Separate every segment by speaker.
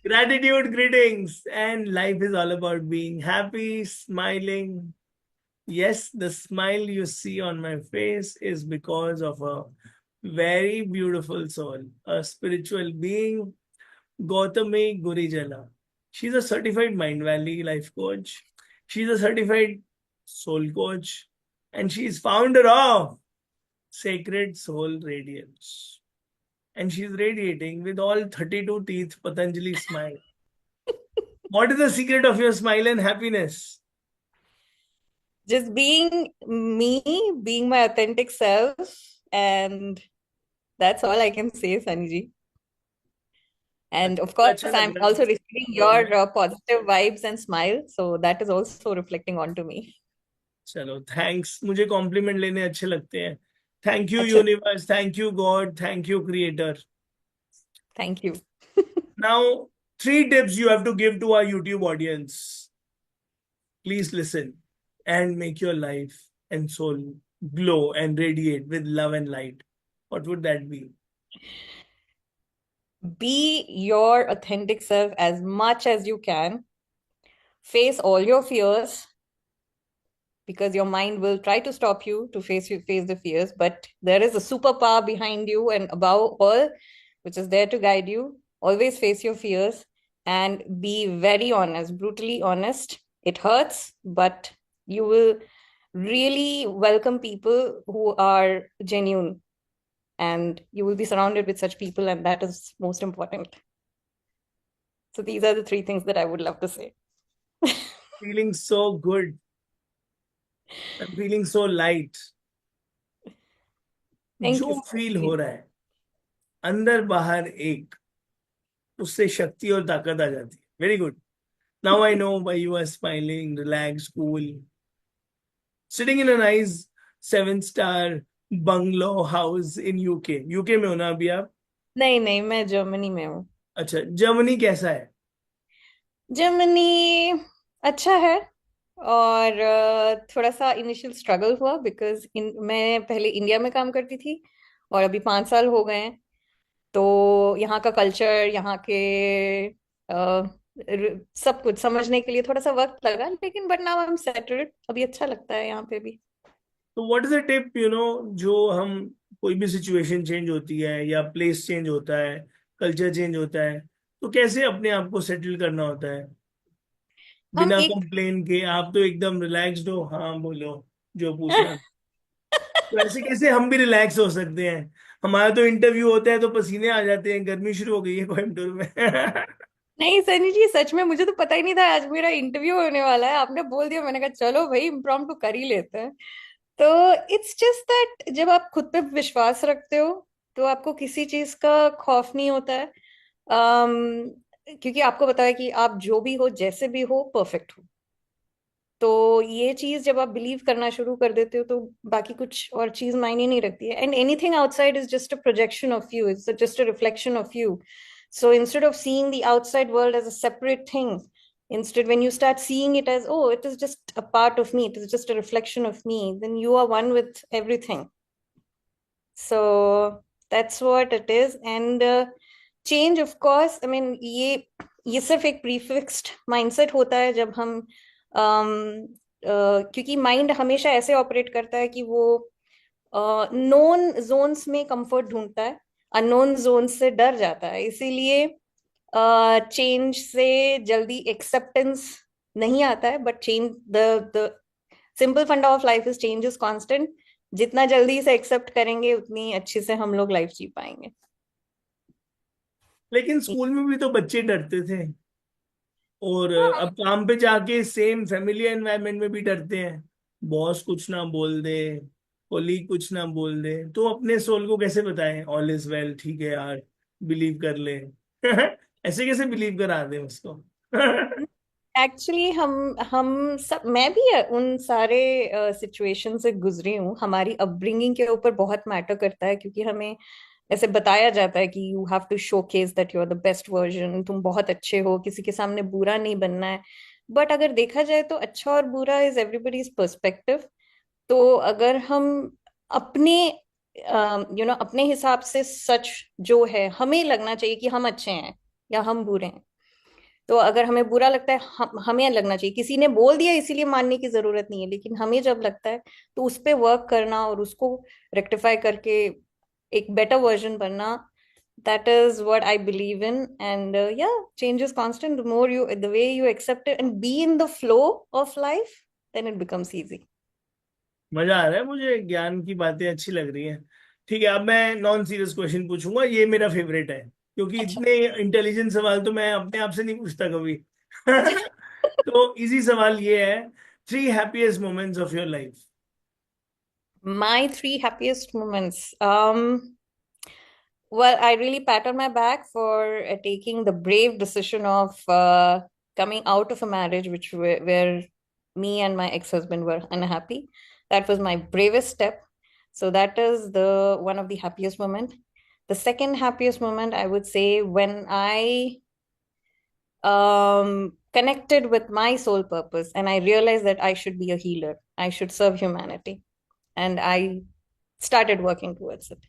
Speaker 1: Gratitude, greetings, and life is all about being happy, smiling. Yes, the smile you see on my face is because of a very beautiful soul, a spiritual being, Gautami Gurijala. She's a certified Mind Valley life coach. She's a certified soul coach, and she's founder of Sacred Soul Radiance. And she's radiating with all 32 teeth Patanjali smile. What is the secret of your smile and happiness?
Speaker 2: Just being me, being my authentic self, and that's all I can say, Sunny. And of
Speaker 1: अच्छा
Speaker 2: course,
Speaker 1: अच्छा लग
Speaker 2: I'm
Speaker 1: रहा है
Speaker 2: also receiving
Speaker 1: बोल
Speaker 2: your
Speaker 1: रहे हैं।
Speaker 2: positive vibes and smile, so that is also reflecting onto me.
Speaker 1: चलो thanks, मुझे कॉम्प्लीमेंट लेने अच्छे लगते हैं। Thank you
Speaker 2: Acha,
Speaker 1: universe, thank you God, thank you creator.
Speaker 2: thank you.
Speaker 1: Now three tips you have to give to our YouTube audience. Please listen and make your life and soul glow and radiate with love and light. What would that be?
Speaker 2: Be your authentic self as much as you can. Face all your fears because your mind will try to stop you to face the fears, but there is a superpower behind you and above all, which is there to guide you. Always face your fears and be very honest, brutally honest. It hurts, but you will really welcome people who are genuine, and you will be surrounded with such people, and that is most important. So these are the three things that I would love to say.
Speaker 1: Feeling so good. I'm feeling so light.
Speaker 2: Thank you
Speaker 1: जो
Speaker 2: so
Speaker 1: feel हो
Speaker 2: much.
Speaker 1: रहा है अंदर बाहर एक, उससे शक्ति और ताकत आ जाती है। Very good. Now I know why you are smiling, relax, cool, sitting in a nice 7 star bungalow house in UK. UK में हो ना अभी आप?
Speaker 2: नहीं नहीं, मैं जर्मनी में हूँ।
Speaker 1: अच्छा, जर्मनी कैसा है?
Speaker 2: जर्मनी अच्छा है। और थोड़ा सा इनिशियल स्ट्रगल हुआ बिकॉज मैं पहले इंडिया में काम करती थी और अभी 5 साल हो गए हैं। तो यहाँ का कल्चर, यहाँ के सब कुछ समझने के लिए थोड़ा सा वक्त लगा, लेकिन but now I am settled, अभी अच्छा लगता है यहाँ पे भी।
Speaker 1: तो व्हाट इज अ टिप, जो हम, कोई भी सिचुएशन चेंज होती है या प्लेस चेंज होता है, कल्चर चेंज होता है, तो कैसे अपने आप को सेटल करना होता है
Speaker 2: हम
Speaker 1: बिना
Speaker 2: एक
Speaker 1: कंप्लेन के? आप तो एकदम रिलैक्स्ड हो। हाँ बोलो, जो पूछना। तो ऐसे कैसे हम भी रिलैक्स हो सकते हैं? हमारा तो इंटरव्यू होता है तो पसीने आ जाते हैं, गर्मी शुरू हो गई है कोयम्बटूर में।
Speaker 2: नहीं सनी जी, सच में मुझे तो पता ही नहीं था आज मेरा इंटरव्यू होने वाला है। आपने बोल दिया, मैंने कहा चलो भाई इम्प्रॉम्प्टू कर ही लेते हैं। तो इट्स जस्ट दैट जब आप खुद पे विश्वास रखते हो तो आपको किसी चीज का खौफ नहीं होता है। क्योंकि आपको पता है कि आप जो भी हो, जैसे भी हो, परफेक्ट हो। तो ये चीज जब आप बिलीव करना शुरू कर देते हो तो बाकी कुछ और चीज मायने नहीं रखती है। And anything outside is just a projection of you, it's just a reflection of you. So instead of seeing the outside world as a separate thing, instead, when you start seeing it as, oh, it is just a part of me, it is just a reflection of me, then you are one with everything. So that's what it is. And change, of course, I mean, ये सिर्फ एक prefixed mindset होता है जब हम क्योंकि mind हमेशा ऐसे ऑपरेट करता है कि वो नोन जोन्स में कंफर्ट ढूंढता है, अननोन जोन से डर जाता है। इसीलिए चेंज से जल्दी एक्सेप्टेंस नहीं आता है। बट चेंज, द सिंपल फंडा of life is change is constant. जितना जल्दी से एक्सेप्ट करेंगे उतनी अच्छे से हम लोग लाइफ जी पाएंगे।
Speaker 1: लेकिन स्कूल में भी तो बच्चे डरते थे, और
Speaker 2: हाँ।
Speaker 1: अब काम पे जाके सेम फैमिली एनवायरनमेंट में भी डरते हैं। बॉस कुछ ना बोल दे, कोलीग कुछ ना बोल दे, तो अपने सोल को कैसे बताएं ऑल इज वेल, ठीक है यार, बिलीव कर ले। ऐसे कैसे बिलीव करा दे उसको?
Speaker 2: एक्चुअली हम सब, मैं भी उन सारे सिचुएशन से गुजरी हूँ। हमारी अपब्रिंगिंग के ऊपर बहुत मैटर करता है, क्योंकि हमें ऐसे बताया जाता है कि you have to showcase that you are the best version, तुम बहुत अच्छे हो, किसी के सामने बुरा नहीं बनना है। बट अगर देखा जाए तो अच्छा और बुरा इज एवरीबडीज पर्सपेक्टिव। तो अगर हम अपने अपने हिसाब से सच जो है, हमें लगना चाहिए कि हम अच्छे हैं, या हम बुरे हैं। तो अगर हमें बुरा लगता है, हमें लगना चाहिए, किसी ने बोल दिया इसीलिए मानने की जरूरत नहीं है, लेकिन हमें जब लगता है तो उस पे वर्क करना और उसको रेक्टिफाई करके एक बेटर वर्जन बनना, that is what I believe in. And yeah, change is constant. The more you, the way you accept it and be in the flow of life, then it becomes easy.
Speaker 1: मजा आ रहा है मुझे, ज्ञान की बातें अच्छी लग रही हैं। ठीक है, अब मैं नॉन सीरियस क्वेश्चन पूछूंगा, ये मेरा फेवरेट है, क्योंकि
Speaker 2: अच्छा।
Speaker 1: इतने इंटेलिजेंट सवाल तो मैं अपने आप से नहीं पूछता कभी।
Speaker 2: अच्छा।
Speaker 1: तो इजी सवाल ये है, 3 happiest moments of your life.
Speaker 2: My three happiest moments. Well, I really pat on my back for taking the brave decision of coming out of a marriage where me and my ex-husband were unhappy. That was my bravest step. So that is the one of the happiest moment. The second happiest moment, I would say, when I connected with my soul purpose and I realized that I should be a healer. I should serve humanity, and I started working towards it.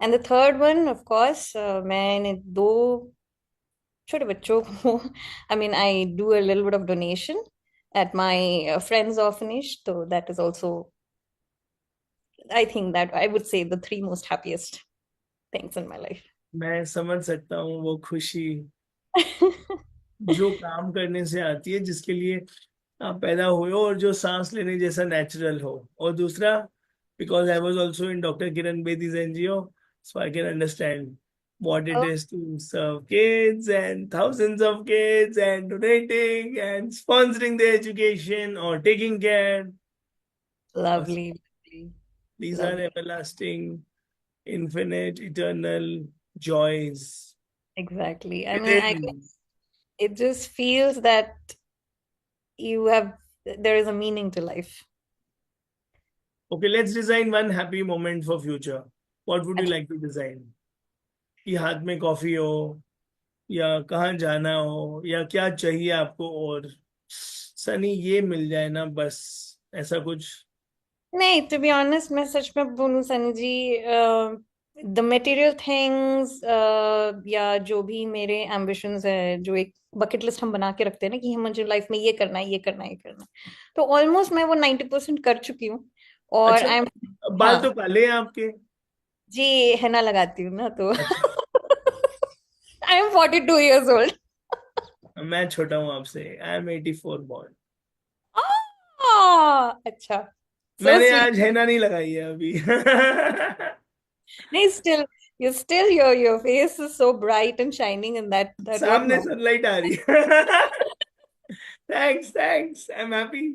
Speaker 2: And the third one, of course, मैंने दो छोटे बच्चों को, I mean, I do a little bit of donation at my friend's orphanage. So that is also, I think that I would say the three most happiest things in my life.
Speaker 1: मैं समझ सकता हूँ वो खुशी जो काम करने से आती है, जिसके लिए आप पैदा हुए हो, और जो सांस लेने जैसा नेचुरल हो। और दूसरा, because I was also in doctor Kiran Bedi's NGO, so I can understand what it
Speaker 2: Oh,
Speaker 1: is to serve kids and thousands of kids and donating and sponsoring their education or taking care.
Speaker 2: lovely, lovely,
Speaker 1: These are
Speaker 2: lovely.
Speaker 1: everlasting, infinite, eternal joys
Speaker 2: Exactly. I mean,
Speaker 1: within.
Speaker 2: it just feels that you have, there is a meaning to life.
Speaker 1: Okay, let's design one happy moment for future. What would you
Speaker 2: अच्छा।
Speaker 1: like to design? कि हाथ में coffee हो, या कहाँ जाना हो, या क्या चाहिए आपको, और सनी ये मिल जाए ना बस, ऐसा कुछ।
Speaker 2: नहीं, टू बी ऑनेस्ट, मैं सच में बोलूं सनी जी, द मटेरियल थिंग्स या जो भी मेरे एम्बिशंस है, जो एक बकेट लिस्ट हम बना के रखते हैं ना कि हम मुझे लाइफ में ये करना है, ये करना है, ये करना है, तो ऑलमोस्ट मैं वो 90% कर चुकी हूँ। और
Speaker 1: अच्छा,
Speaker 2: आई एम,
Speaker 1: बाल तो
Speaker 2: हाँ
Speaker 1: काले हैं आपके।
Speaker 2: जी, henna लगाती हूँ ना तो
Speaker 1: अच्छा,
Speaker 2: आई एम 42 years old.
Speaker 1: मैं छोटा हूँ आपसे, आई एम 84 बॉर्न।
Speaker 2: अच्छा, सो
Speaker 1: मैंने
Speaker 2: स्वीट.
Speaker 1: आज हैना नहीं लगाई है अभी।
Speaker 2: नहीं, still your face is so bright and shining in that what
Speaker 1: सामने
Speaker 2: no.
Speaker 1: सनलाइट आ रही है। Thanks thanks, I am happy.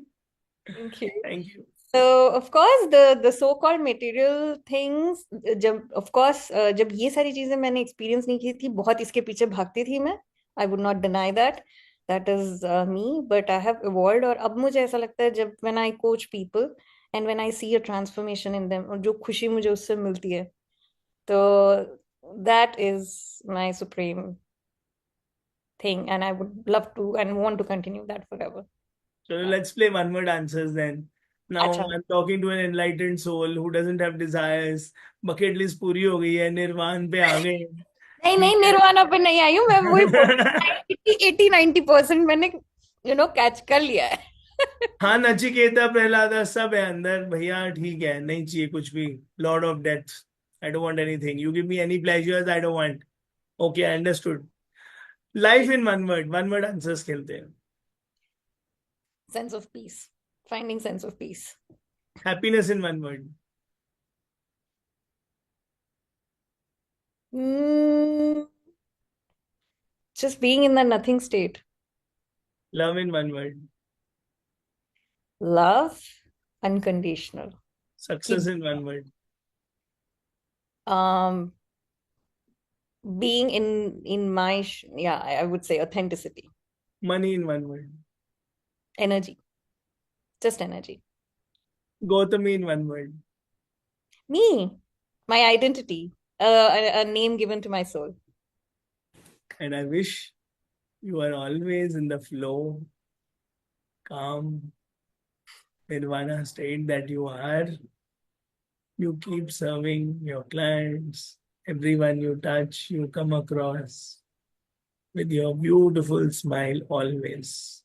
Speaker 2: Thank you.
Speaker 1: Thank you.
Speaker 2: So of course the so-called material things, जब of course जब ये सारी चीजें मैंने experience नहीं की थी, बहुत इसके पीछे भागती थी मैं. I would not deny that. That is me, but I have evolved. और अब मुझे ऐसा लगता है जब when I coach people and when I see a transformation in them, और जो खुशी मुझे उससे मिलती है, तो that is my supreme thing, and I would love to and want to continue that forever.
Speaker 1: So let's play one word answers then. Now
Speaker 2: अच्छा।
Speaker 1: I'm talking to an enlightened soul who doesn't have desires. Bucket list पूरी हो गई है, निर्वाण पे आ गए हैं।
Speaker 2: नहीं नहीं,
Speaker 1: ठीक है।
Speaker 2: निर्वाणा पे नहीं आई हूँ मैं, वही बोल रही हूँ, 80-90% मैंने कैच कर लिया है.
Speaker 1: हाँ, नचिकेता प्रहलादा सब है अंदर भैया, ठीक है, नहीं चाहिए कुछ भी। Lord of death, I don't want anything, you give me any pleasures, I don't want. Okay, I understood. Life in one word answers खेलते हैं।
Speaker 2: Sense of peace, finding sense of peace.
Speaker 1: Happiness in one word.
Speaker 2: mm, just being in the nothing state.
Speaker 1: Love in one word.
Speaker 2: Love, unconditional.
Speaker 1: Success
Speaker 2: Keep
Speaker 1: in one word.
Speaker 2: um being in my yeah, I would say authenticity.
Speaker 1: Money in one word.
Speaker 2: Energy, just energy.
Speaker 1: Gautami in one word.
Speaker 2: Me, my identity, a name given to my soul.
Speaker 1: And I wish you are always in the flow, calm, nirvana state that you are. You keep serving your clients, everyone you touch, you come across. with your beautiful smile always.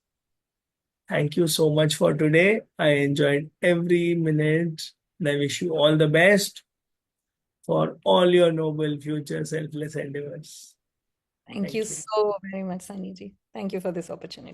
Speaker 1: Thank you so much for today. I enjoyed every minute. And I wish you all the best for all your noble future selfless endeavors.
Speaker 2: Thank you
Speaker 1: Thank you.
Speaker 2: so very much, Sunny ji. Thank you for this opportunity.